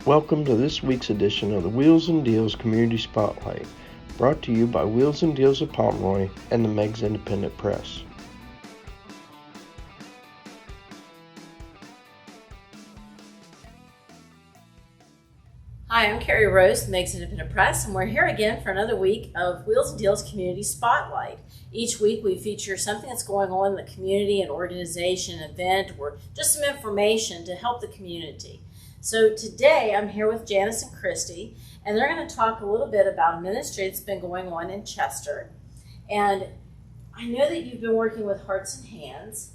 Welcome to this week's edition of the Wheels and Deals Community Spotlight, brought to you by Wheels and Deals of Pomeroy and the Meigs Independent Press. Hi, I'm Carrie Rose, the Meigs Independent Press, and we're here again for another week of Wheels and Deals Community Spotlight. Each week we feature something that's going on in the community, an organization, an event, or just some information to help the community. So today I'm here with Janice and Christy, and they're going to talk a little bit about a ministry that's been going on in Chester. And I know that you've been working with Hearts and Hands,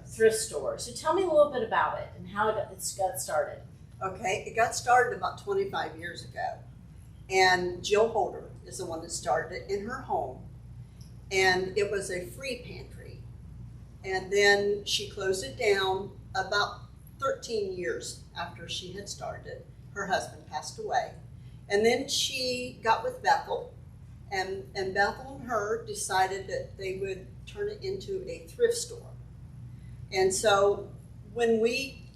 thrift store. So tell me a little bit about it and how it got started. Okay, it got started about 25 years ago, and Jill Holder is the one that started it in her home, and it was a free pantry, and then she closed it down about 13 years after she had started. Her husband passed away, and then she got with Bethel, and Bethel and her decided that they would turn it into a thrift store. And so when we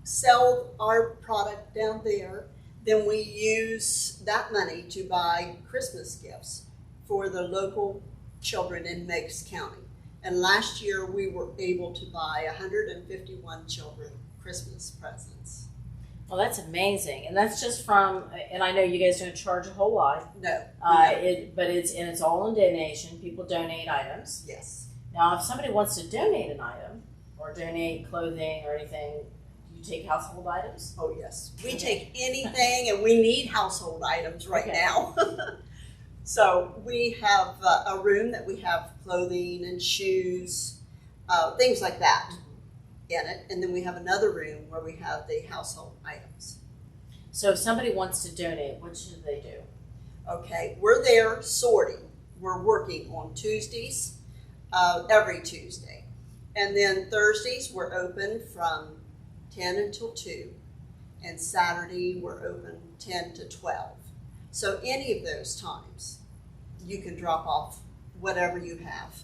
sell our product down there, then we use that money to buy Christmas gifts for the local children in Meigs County. And last year we were able to buy 151 children Christmas presents. Well, that's amazing, and that's just from. And I know you guys don't charge a whole lot. No. But it's all in donation. People donate items. Yes. Now, if somebody wants to donate an item or donate clothing or anything, you take household items? Oh, yes. We take anything, and we need household items right now. So we have a room that we have clothing and shoes, things like that in it. And then we have another room where we have the household items. So if somebody wants to donate, what should they do? Okay, we're there sorting. We're working on Tuesdays, every Tuesday. And then Thursdays, we're open from 10 until 2, and Saturday we're open 10 to 12. So any of those times, you can drop off whatever you have.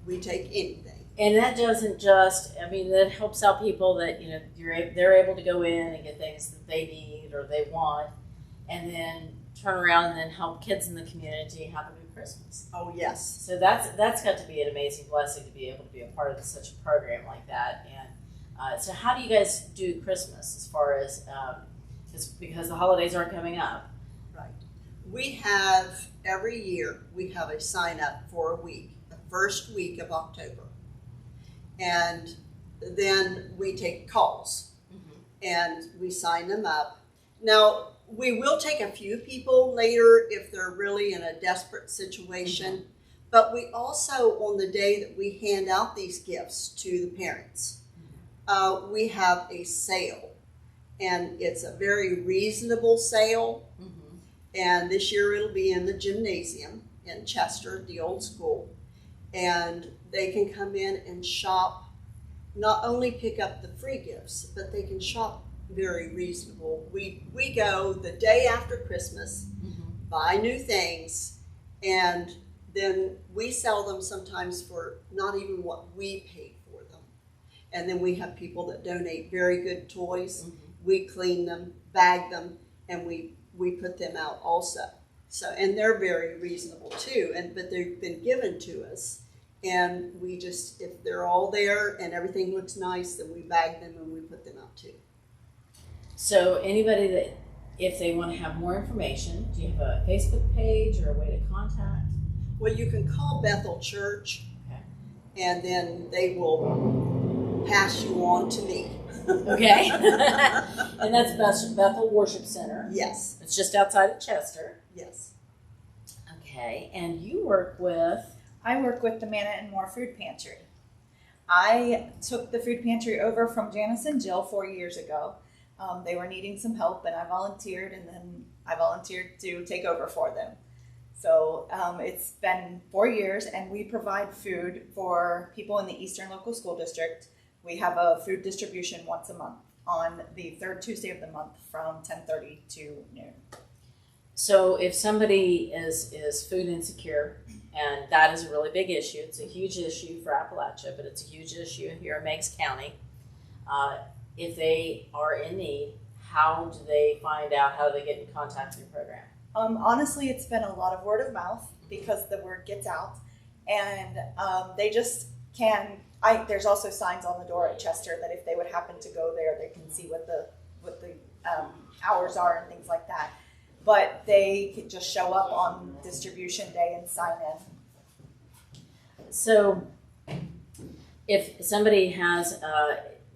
We take anything. And that doesn't just, that helps out people that, they're able to go in and get things that they need or they want, and then turn around and then help kids in the community have a good Christmas. Oh, yes. So that's got to be an amazing blessing to be able to be a part of such a program like that. And so how do you guys do Christmas as far as, because the holidays are coming up? Right. We have, every year, we have a sign up for a week, the first week of October. And then we take calls, and we sign them up. Now, we will take a few people later if they're really in a desperate situation, but we also, on the day that we hand out these gifts to the parents, we have a sale, and it's a very reasonable sale. And this year it'll be in the gymnasium in Chester, the old school, and they can come in and shop, not only pick up the free gifts, but they can shop very reasonable. We go the day after Christmas, buy new things, and then we sell them sometimes for not even what we paid for them. And then we have people that donate very good toys. We clean them, bag them, and we put them out also. So, and they're very reasonable too, but they've been given to us. And we just, if they're all there and everything looks nice, then we bag them and we put them out too. So anybody that, if they want to have more information, do you have a Facebook page or a way to contact? Well, you can call Bethel Church, and then they will pass you on to me. Okay. And that's Bethel Worship Center. Yes. It's just outside of Chester. Yes. Okay. And you work with? I work with the Manna and More Food Pantry. I took the food pantry over from Janice and Jill 4 years ago. They were needing some help, and I volunteered, and then I volunteered to take over for them. So it's been 4 years, and we provide food for people in the Eastern Local School District. We have a food distribution once a month on the third Tuesday of the month from 10:30 to noon. So if somebody is food insecure, and that is a really big issue, it's a huge issue for Appalachia, but it's a huge issue here in Meigs County. If they are in need, how do they find out? How do they get in contact with your program? Honestly, it's been a lot of word of mouth because the word gets out, and they just can. There's also signs on the door at Chester that if they would happen to go there, they can see what the hours are and things like that. But they could just show up on distribution day and sign in. So, if somebody has,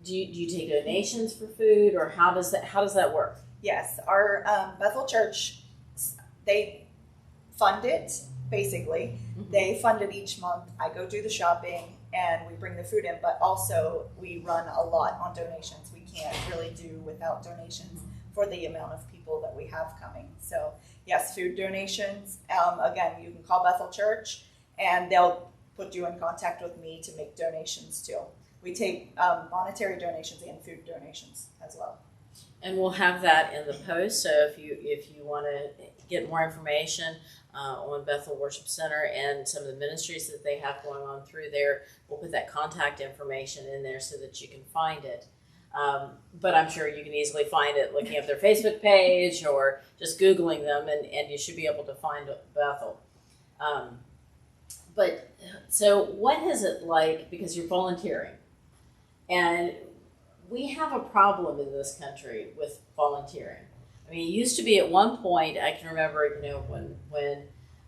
do you take donations for food, or how does that work? Yes, our Bethel Church, they fund it basically. Mm-hmm. They fund it each month. I go do the shopping and we bring the food in, but also we run a lot on donations. We can't really do without donations for the amount of people that we have coming. So yes, food donations. Again, you can call Bethel Church and they'll put you in contact with me to make donations too. We take monetary donations and food donations as well. And we'll have that in the post. So if you want to get more information on Bethel Worship Center and some of the ministries that they have going on through there, we'll put that contact information in there so that you can find it. But I'm sure you can easily find it looking up their Facebook page or just Googling them, and you should be able to find Bethel. But so what is it like, because you're volunteering, and we have a problem in this country with volunteering. I mean, it used to be at one point, I can remember, when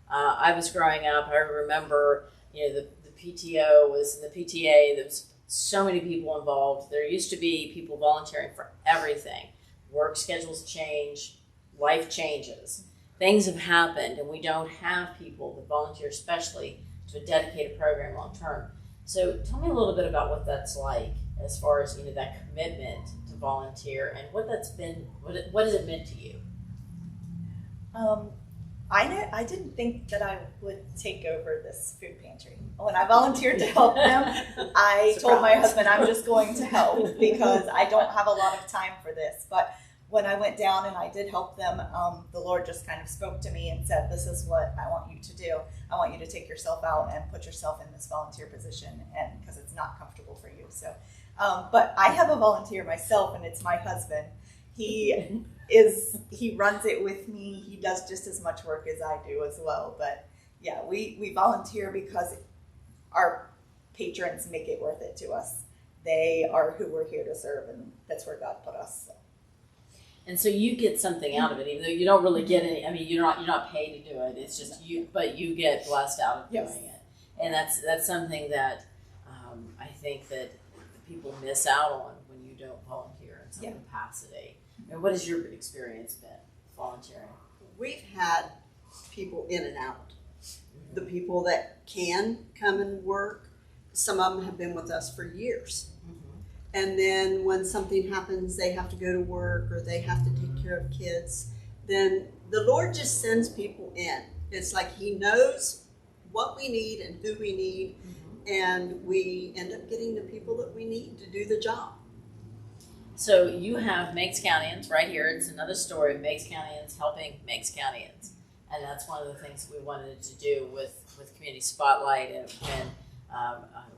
I was growing up, I remember, the PTO was in the PTA, there was so many people involved. There used to be people volunteering for everything. Work schedules change, life changes. Things have happened, and we don't have people that volunteer especially to a dedicated program long term. So tell me a little bit about what that's like as far as that commitment to volunteer and what that's been. What has it meant to you? I didn't think that I would take over this food pantry. When I volunteered to help them, I told my husband I'm just going to help because I don't have a lot of time for this. But when I went down and I did help them, the Lord just kind of spoke to me and said, this is what I want you to do. I want you to take yourself out and put yourself in this volunteer position, and because it's not comfortable for you. So, but I have a volunteer myself, and it's my husband. He runs it with me. He does just as much work as I do as well. But yeah, we volunteer because our patrons make it worth it to us. They are who we're here to serve, and that's where God put us. So. And so you get something out of it, even though you don't really get any. I mean, you're not paid to do it. It's just you, but you get blessed out of doing it, and that's something that I think that people miss out on when you don't volunteer in some capacity. I mean, what has your experience been volunteering? We've had people in and out. The people that can come and work, some of them have been with us for years. And then when something happens, they have to go to work or they have to take care of kids, then the Lord just sends people in. It's like He knows what we need and who we need, and we end up getting the people that we need to do the job. So you have Meigs Countyans right here. It's another story of Meigs Countyans helping Meigs Countyans. And that's one of the things we wanted to do with Community Spotlight. And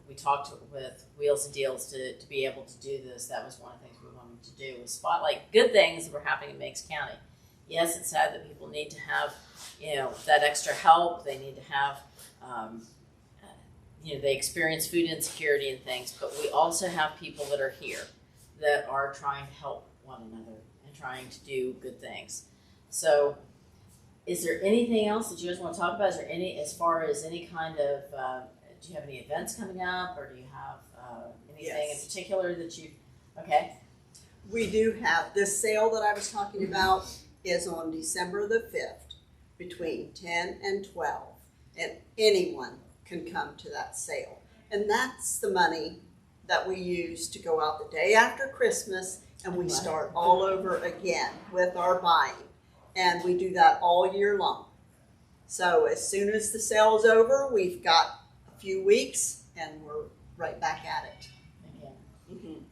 we talked with Wheels and Deals to be able to do this. That was one of the things we wanted to do, was spotlight good things that were happening in Meigs County. Yes, it's sad that people need to have, that extra help. They need to have, they experience food insecurity and things. But we also have people that are here that are trying to help one another and trying to do good things. So is there anything else that you guys want to talk about? Is there as far as any kind of, do you have any events coming up, or do you have anything in particular that okay? We do have, this sale that I was talking about is on December the 5th between 10 and 12, and anyone can come to that sale. And that's the money that we use to go out the day after Christmas, and we start all over again with our buying. And we do that all year long. So as soon as the sale is over, we've got a few weeks and we're right back at it. Again.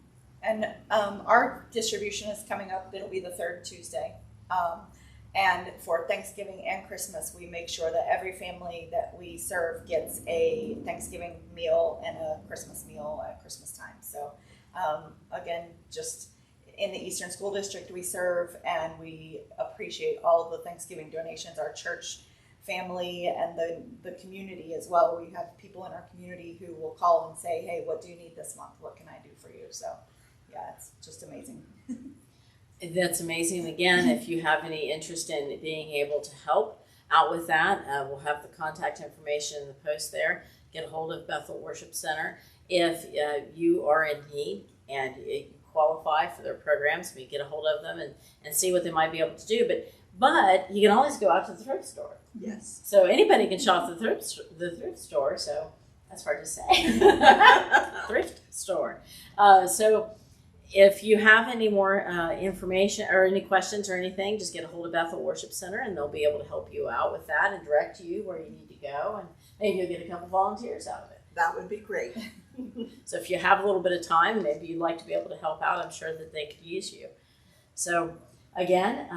And our distribution is coming up. It'll be the third Tuesday. And for Thanksgiving and Christmas, we make sure that every family that we serve gets a Thanksgiving meal and a Christmas meal at Christmas time. So again, just in the Eastern School District we serve, and we appreciate all of the Thanksgiving donations. Our church family and the community as well. We have people in our community who will call and say, hey, what do you need this month? What can I do for you? So yeah, it's just amazing. That's amazing. Again, if you have any interest in being able to help out with that, we'll have the contact information in the post there. Get a hold of Bethel Worship Center. If you are in need and you qualify for their programs, we get a hold of them and see what they might be able to do. But you can always go out to the thrift store. Yes. So anybody can shop the thrift store. So that's hard to say. Thrift store. So if you have any more information or any questions or anything, just get a hold of Bethel Worship Center, and they'll be able to help you out with that and direct you where you need to go, and maybe you'll get a couple volunteers out of it. That would be great. So if you have a little bit of time, maybe you'd like to be able to help out, I'm sure that they could use you. So again,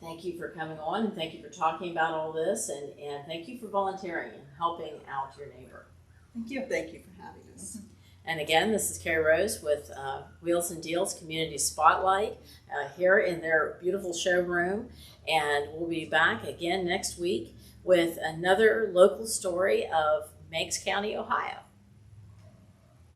thank you for coming on, and thank you for talking about all this, and thank you for volunteering and helping out your neighbor. Thank you. Thank you for having us. And again, this is Carrie Rose with Wheels and Deals Community Spotlight here in their beautiful showroom. And we'll be back again next week with another local story of Meigs County, Ohio.